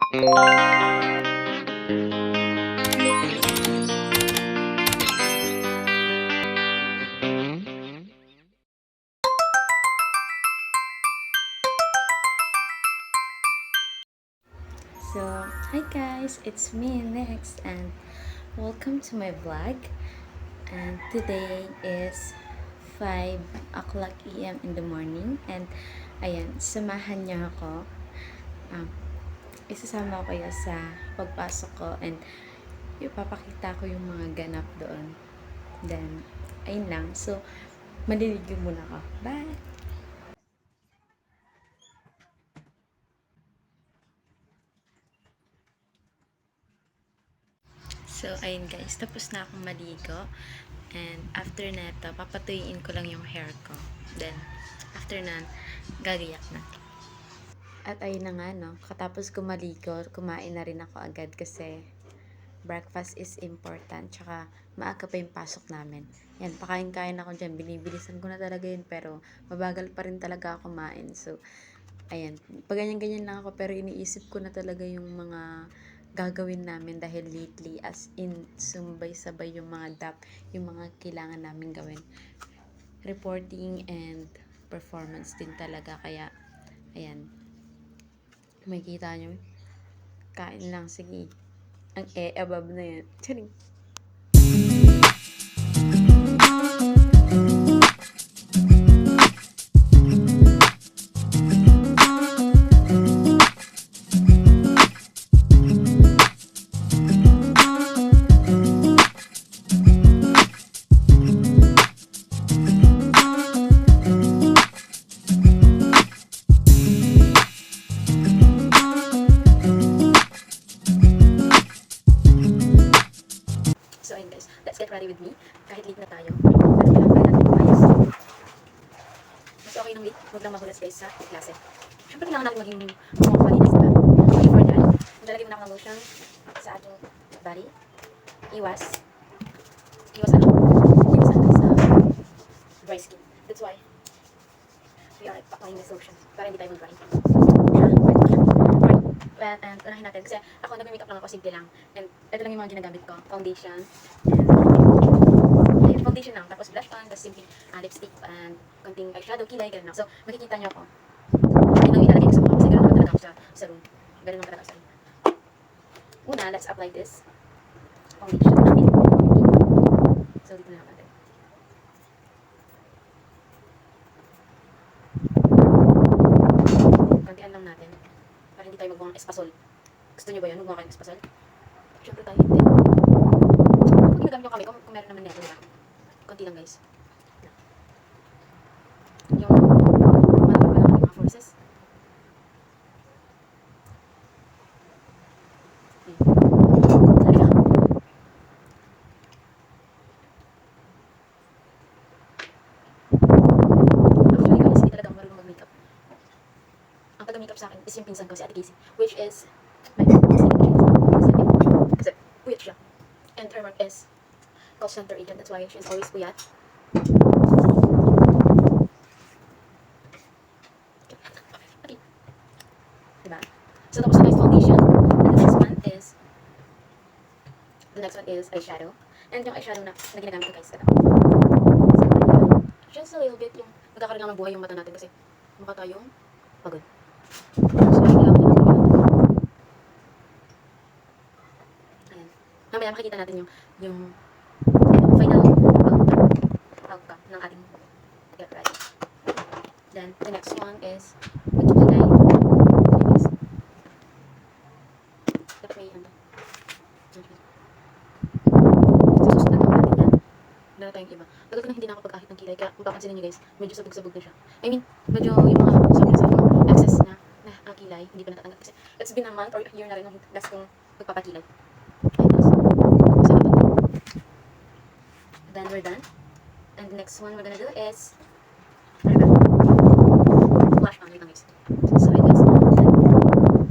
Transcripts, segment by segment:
So, hi guys, it's me next and welcome to my vlog. And today is 5 o'clock AM in the morning and ayan, samahan niyo ako. Isasama ko kayo sa pagpasok ko and ipapakita ko yung mga ganap doon. Then, ayun lang. So, maliligo muna ako. Bye! So, ayun guys, tapos na akong maligo. And after neto, papatuyuin ko lang yung hair ko. Then, after nan, gagayak na. At ayun na nga, no, katapos ko maligo, kumain na rin ako agad kasi breakfast is important. Tsaka, maaga pa yung pasok namin. Yan, pakain-kain ako dyan. Binibilisan ko na talaga yun, pero mabagal pa rin talaga ako kumain. So, ayan, pag ganyan-ganyan lang ako, pero iniisip ko na talaga yung mga gagawin namin dahil lately, as in, sumbay-sabay yung mga yung mga kailangan namin gawin. Reporting and performance din talaga, kaya, ayan, makikita nyo, kain lang, sige, ang above na yan. Charing. So ayun guys, let's get ready with me. Kahit late na tayo, pero kailangan pa rin natin pumayos. Mas okay nung late, huwag lang mahulas guys sa klase. Siyempre kailangan natin maging malinis, diba? So before that, maglalagay muna ako ng lotion sa ating body. Iwas ano guys sa dry skin. That's why we are applying this lotion para hindi tayo mag-dry. Right. And unahin natin kasi ako nag-makeup lang ako, simple lang. And ito lang yung mga ginagamit ko. Foundation. And foundation lang. Tapos blush on, tapos simple lipstick and konting eyeshadow, kilay, ganun lang. So makikita nyo ako. Yun ang ilalagay ko sa mukha kasi ganun naman talaga ako sa room. Ganun naman talaga ako sa room. Una, let's apply this foundation namin. So dito na lang natin. Kantian lang natin. Para hindi tayo magbuwang espasol. Gusto nyo ba yun? Magbuwang kayo ng espasol? Siyempre tayo hindi. Kung ginagamit yung kamay, kung meron naman nito, diba? Konti lang guys. Yung matagal pa naman yung mga forces. Sabi ka. Actually guys, hindi talaga ako marunong mag-makeup. Ang taga-makeup sa akin is yung pinsan ko, si Ate Casey, which is my kasi puyat siya. And her work is call center agent, that's why she's always puyat. Okay. Diba? So tapos na guys, foundation. And the next one is eyeshadow. And yung eyeshadow na ginagamit ko guys, ito. Just a little bit yung nagkakaroon lang ng buhay yung mata natin kasi mukha tayong pagod. So, kailangan din natin yan. Ayan. Mamaya makikita natin yung final outcome ng ating get ready. Then, the next one is magkikilay. Dapat may ano. So, susundan naman natin yan. Wala na tayong iba. Tagal ko na hindi nakapag-ahit ng kilay. Kaya kung papansinin nyo guys, medyo sabog-sabog na siya. I mean, medyo yung mga sabog-sabog excess na kilay, hindi pa natatanggal. Kasi it's been a month or year na rin nung last kong magpapakilay. Then we're done. And the next one we're gonna do is blush on. Wait lang guys. So ayun guys.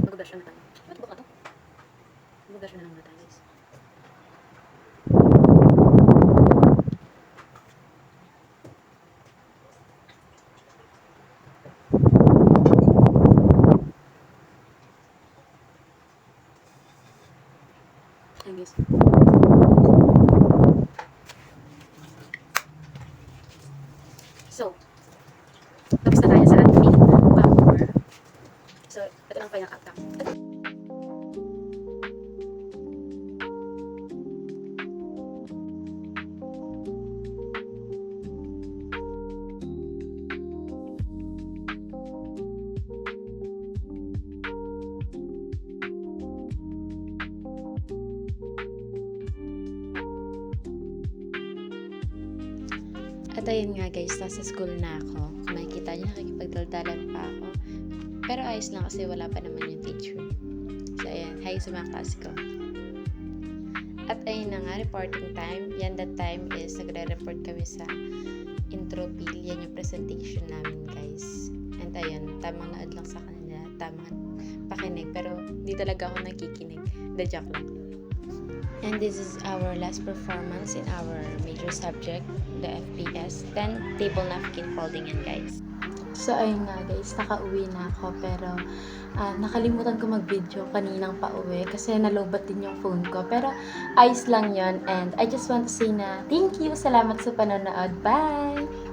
Mag-blush on na tayo. Ba't buka to? Mag-blush on na lang muna tayo guys. Ayun, guys. So, tapos na tayo sa ating power. So, ito ang final outcome. At ayun nga guys, nasa school na ako. Kung makikita nyo, nakikipagdaldalan pa ako. Pero ayos lang kasi wala pa naman yung teacher. So ayan, hi sa mga class ko. At ayun na nga, reporting time. Yan, that time is nagre-report kami sa intro bill. Yan yung presentation namin guys. And ayun, tamang naad lang sa kanila. Tamang pakinig. Pero di talaga ako nakikinig. The joke lang. And this is our last performance in our major subject, the FPS. Then, table napkin folding yan, guys. So, ayun nga, guys. Nakauwi na ako. Pero, nakalimutan ko mag-video kaninang pauwi. Kasi nalobat din yung phone ko. Pero, ayos lang yon. And I just want to say na thank you. Salamat sa panonood. Bye!